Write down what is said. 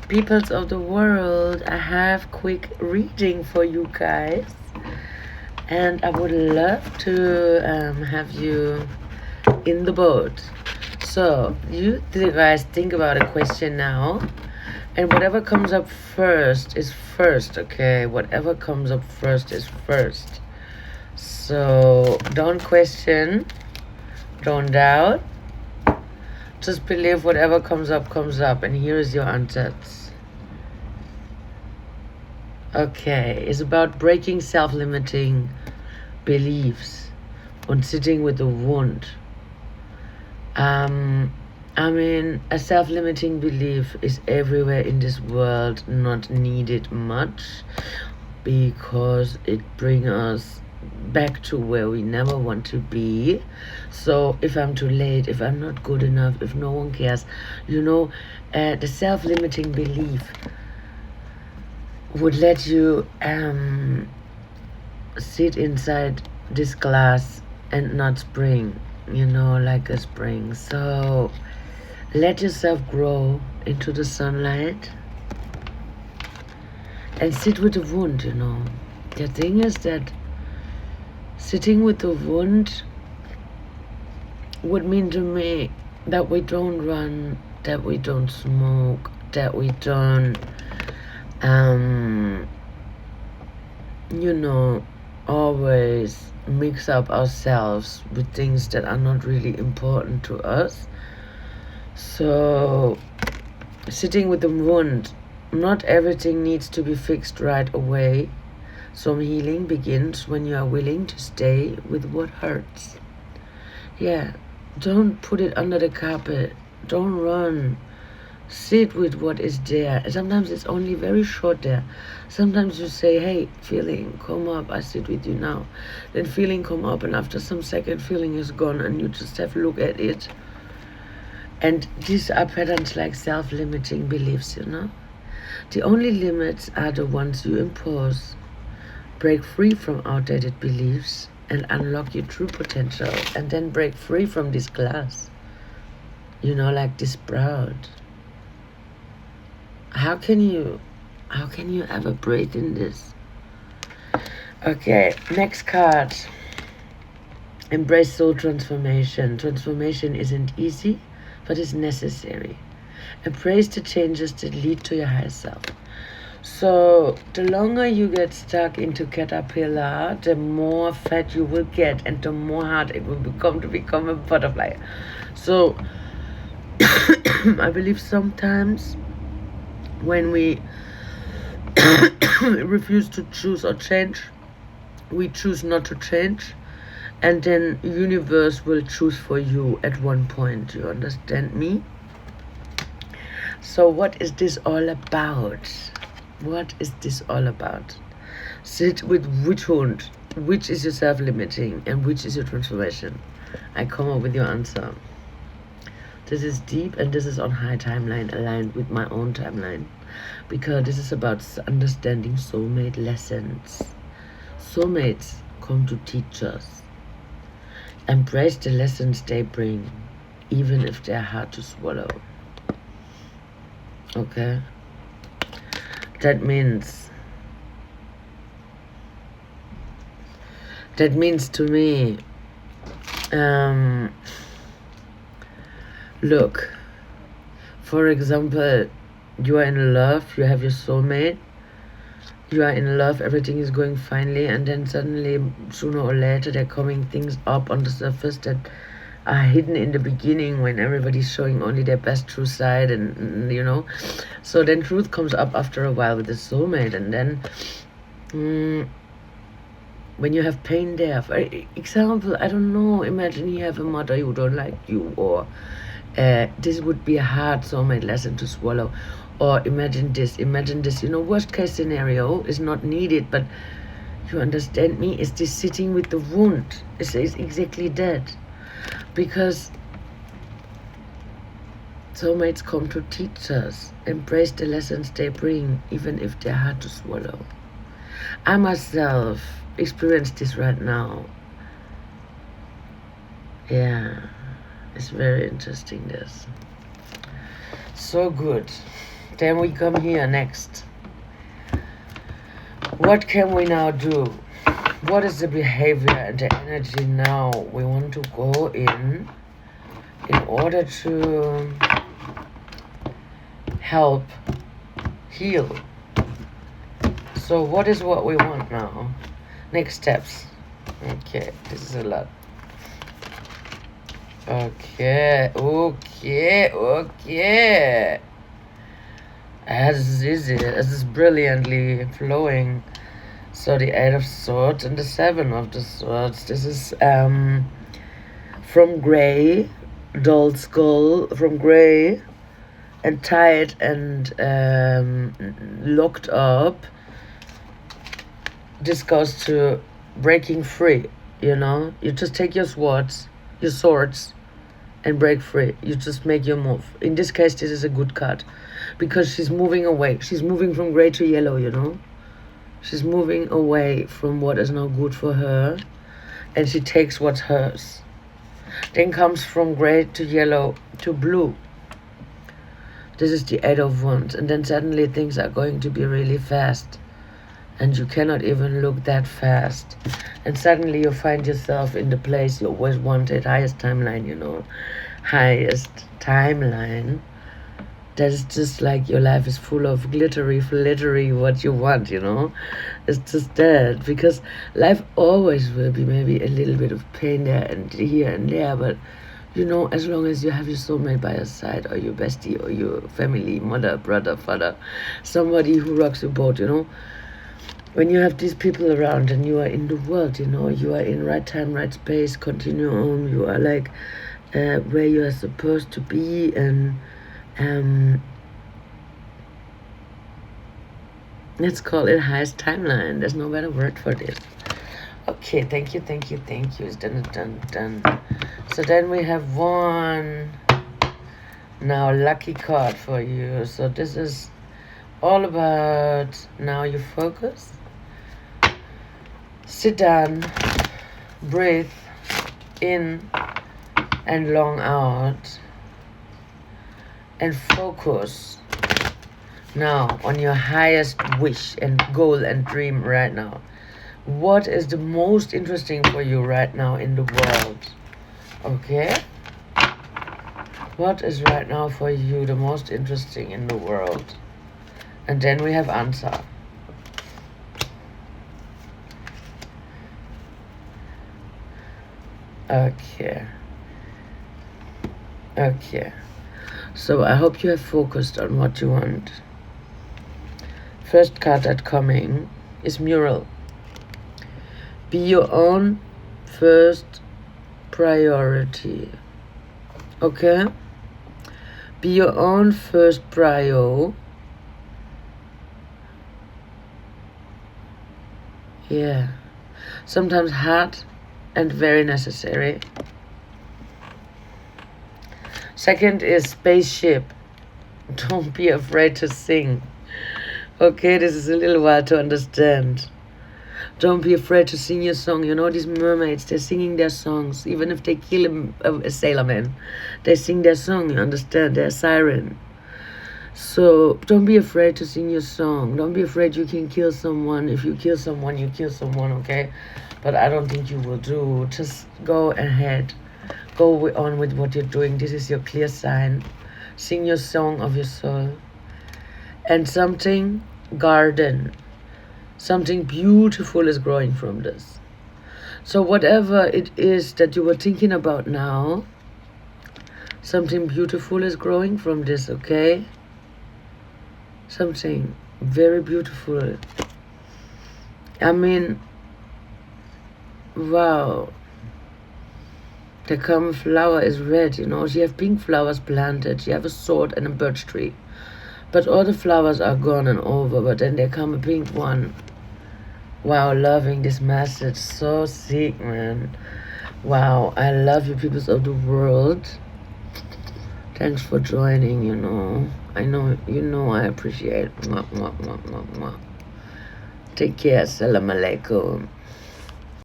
peoples of the world, I have quick reading for you guys, and I would love to have you in the boat. So you guys think about a question now, and whatever comes up first is first, okay? Whatever comes up first is first. So don't question, don't doubt, just believe whatever comes up, and here is your answers. Okay, it's about breaking self-limiting beliefs and sitting with the wound. I mean, a self-limiting belief is everywhere in this world, not needed much, because it brings us back to where we never want to be. So if I'm too late, if I'm not good enough, if no one cares, the self-limiting belief would let you sit inside this glass and not spring, like a spring. So let yourself grow into the sunlight and sit with the wound. The thing is that sitting with the wound would mean to me that we don't run, that we don't smoke, that we don't always mix up ourselves with things that are not really important to us. So sitting with the wound, not everything needs to be fixed right away. Some healing begins when you are willing to stay with what hurts. Yeah, don't put it under the carpet, don't run. Sit with what is there. Sometimes it's only very short there. Sometimes you say, hey, feeling, come up, I sit with you now. Then feeling come up, and after some second, feeling is gone, and you just have to look at it. And these are patterns like self-limiting beliefs, The only limits are the ones you impose. Break free from outdated beliefs and unlock your true potential, and then break free from this glass. Like this sprout. How can you ever breathe in this? Okay, next card. Embrace soul transformation. Transformation isn't easy, but it's necessary. Embrace the changes that lead to your higher self. So the longer you get stuck into caterpillar, the more fat you will get, and the more hard it will become a butterfly. So I believe sometimes when we refuse to choose or change, we choose not to change, and then universe will choose for you at one point. You understand me? So what is this all about? What is this all about? Sit with which wound, which is your self-limiting, and which is your transformation. I come up with your answer. This is deep, and this is on high timeline, aligned with my own timeline, because this is about understanding soulmate lessons. Soulmates come to teach us. Embrace the lessons they bring, even if they're hard to swallow. Okay? That means to me, look, for example, you are in love, you have your soulmate, you are in love, everything is going finely, and then suddenly, sooner or later, they're coming things up on the surface that are hidden in the beginning when everybody's showing only their best true side, and so then truth comes up after a while with the soulmate, and then when you have pain there, for example, I don't know, imagine you have a mother who don't like you, or this would be a hard soulmate lesson to swallow. Or imagine this, worst case scenario is not needed, but you understand me, is this sitting with the wound. It's exactly that. Because soulmates come to teach us. Embrace the lessons they bring, even if they're hard to swallow. I myself experience this right now. Yeah, it's very interesting, this. So good. Then we come here next. What can we now do? What is the behavior and the energy now we want to go in order to help heal? So what is what we want now? Next steps. Okay, this is a lot. Okay. As is it. As is brilliantly flowing. So the 8 of Swords and the 7 of the Swords. This is from gray, dull skull, from gray and tied and locked up. This goes to breaking free, you know? You just take your swords, and break free. You just make your move. In this case, this is a good card because she's moving away. She's moving from gray to yellow, you know? She's moving away from what is not good for her, and she takes what's hers. Then comes from gray to yellow to blue. This is the 8 of Wands, and then suddenly things are going to be really fast, and you cannot even look that fast. And suddenly you find yourself in the place you always wanted, highest timeline, you know, highest timeline. That is just like your life is full of glittery, what you want, you know. It's just that, because life always will be maybe a little bit of pain there and here and there, but you know, as long as you have your soulmate by your side, or your bestie, or your family, mother, brother, father, somebody who rocks your boat, you know. When you have these people around and you are in the world, you know, you are in right time, right space, continuum, you are like where you are supposed to be, and let's call it highest timeline. There's no better word for this. Okay, thank you. It's done. So then we have one now lucky card for you. So this is all about now you focus. Sit down, breathe in and long out, and focus now on your highest wish and goal and dream right now. What is the most interesting for you right now in the world? Okay? What is right now for you the most interesting in the world? And then we have answer. Okay. So I hope you have focused on what you want. First card that coming is mural. Be your own first priority. Okay? Be your own first prio. Yeah. Sometimes hard and very necessary. Second is spaceship. Don't be afraid to sing. Okay, this is a little while to understand. Don't be afraid to sing your song. You know, these mermaids, they're singing their songs. Even if they kill a sailor man, they sing their song, you understand? They're a siren. So don't be afraid to sing your song. Don't be afraid you can kill someone. If you kill someone, you kill someone, okay? But I don't think you will do. Just go ahead. Go on with what you're doing. This is your clear sign. Sing your song of your soul. And something garden. Something beautiful is growing from this. So whatever it is that you were thinking about now, something beautiful is growing from this, okay? Something very beautiful. I mean, wow. The common flower is red, you know. She have pink flowers planted. She have a sword and a birch tree. But all the flowers are gone and over, but then there come a pink one. Wow, loving this message. So sick, man. Wow, I love you, peoples of the world. Thanks for joining, you know. I know, you know I appreciate. Mwah, mwah, mwah, mwah, mwah. Take care. Assalamu alaikum.